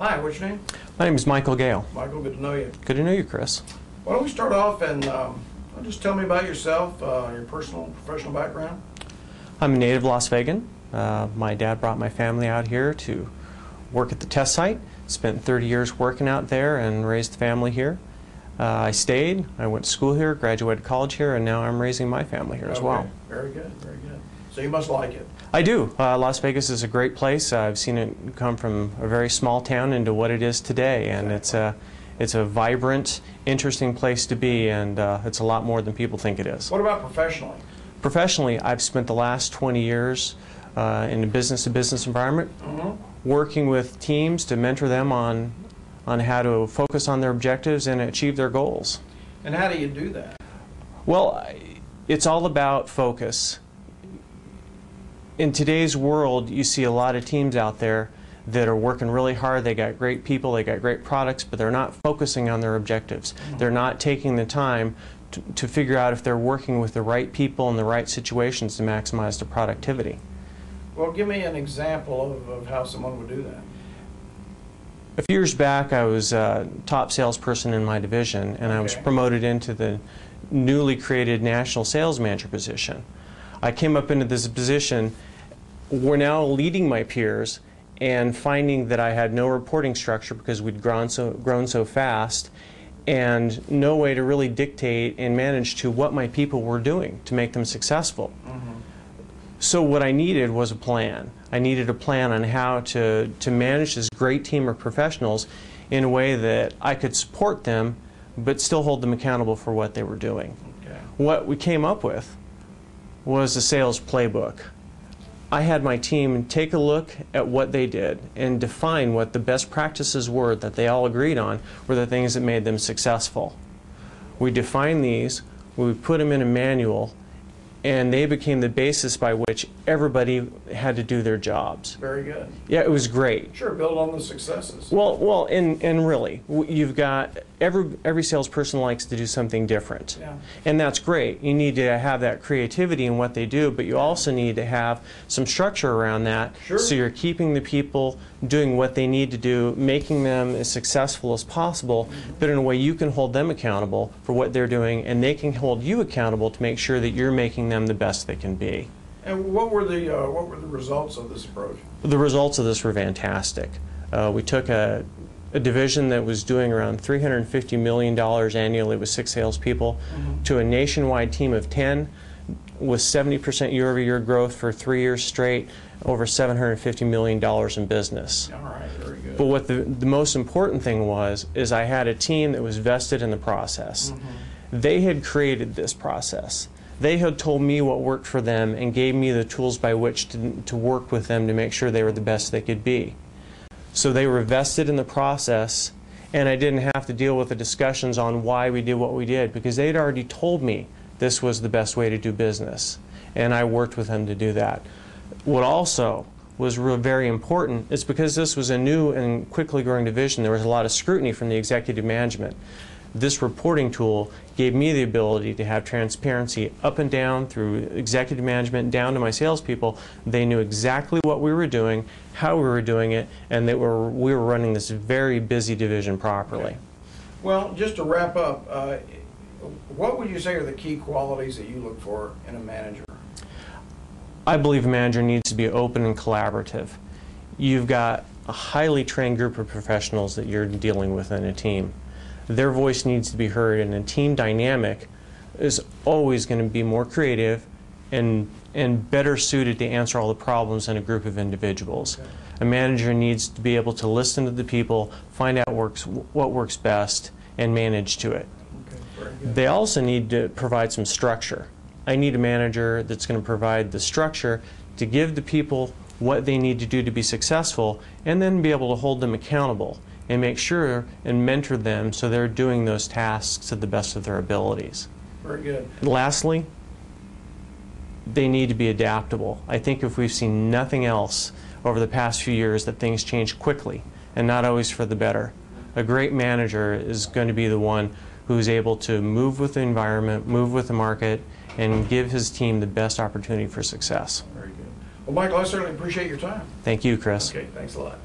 Hi, what's your name? My name is Michael Gayle. Michael, good to know you. Good to know you, Chris. Why don't we start off and just tell me about yourself, your personal and professional background. I'm a native Las Vegan. My dad brought my family out here to work at the test site. Spent 30 years working out there and raised the family here. I stayed, I went to school here, graduated college here, and now I'm raising my family here as well. Very good, very good. So you must like it. I do. Las Vegas is a great place. I've seen it come from a very small town into what it is today, and it's a vibrant, interesting place to be, and it's a lot more than people think it is. What about professionally? Professionally, I've spent the last 20 years in a business-to-business environment, working with teams to mentor them on how to focus on their objectives and achieve their goals. And how do you do that? Well, it's all about focus. In today's world, you see a lot of teams out there that are working really hard. They got great people, they got great products, but they're not focusing on their objectives. They're not taking the time to figure out if they're working with the right people in the right situations to maximize their productivity. Well, give me an example of how someone would do that. A few years back, I was a top salesperson in my division, and I was promoted into the newly created national sales manager position. I came up into this position. We're now leading my peers and finding that I had no reporting structure because we'd grown so fast, and no way to really dictate and manage to what my people were doing to make them successful. So what I needed was a plan. I needed a plan on how to manage this great team of professionals in a way that I could support them but still hold them accountable for what they were doing. What we came up with was a sales playbook. I had my team take a look at what they did and define what the best practices were that they all agreed on were the things that made them successful. We defined these, we put them in a manual, and they became the basis by which everybody had to do their jobs. Very good. Yeah, it was great. Sure, build on the successes. Well, and really, you've got every salesperson likes to do something different, and that's great. You need to have that creativity in what they do, but you also need to have some structure around that, so you're keeping the people doing what they need to do, making them as successful as possible, but in a way you can hold them accountable for what they're doing, and they can hold you accountable to make sure that you're making them the best they can be. And what were the results of this approach? The results of this were fantastic. We took a division that was doing around $350 million annually with 6 salespeople to a nationwide team of 10 with 70% year-over-year growth for 3 years straight, over $750 million in business. All right, very good. But what the most important thing is I had a team that was vested in the process. They had created this process. They had told me what worked for them and gave me the tools by which to work with them to make sure they were the best they could be. So they were vested in the process, and I didn't have to deal with the discussions on why we did what we did, because they'd already told me this was the best way to do business, and I worked with them to do that. What also was very important is because this was a new and quickly growing division, there was a lot of scrutiny from the executive management. This reporting tool gave me the ability to have transparency up and down through executive management down to my salespeople. They knew exactly what we were doing, how we were doing it, and we were running this very busy division properly. Well, just to wrap up, what would you say are the key qualities that you look for in a manager? I believe a manager needs to be open and collaborative. You've got a highly trained group of professionals that you're dealing with in a team. Their voice needs to be heard, and a team dynamic is always going to be more creative and better suited to answer all the problems in a group of individuals. A manager needs to be able to listen to the people, find out what works best, and manage to it. They also need to provide some structure. I need a manager that's going to provide the structure to give the people what they need to do to be successful, and then be able to hold them accountable and make sure and mentor them so they're doing those tasks to the best of their abilities. Very good. And lastly, they need to be adaptable. I think if we've seen nothing else over the past few years, that things change quickly and not always for the better. A great manager is going to be the one who's able to move with the environment, move with the market, and give his team the best opportunity for success. Very good. Well, Michael, I certainly appreciate your time. Thank you, Chris. Okay, thanks a lot.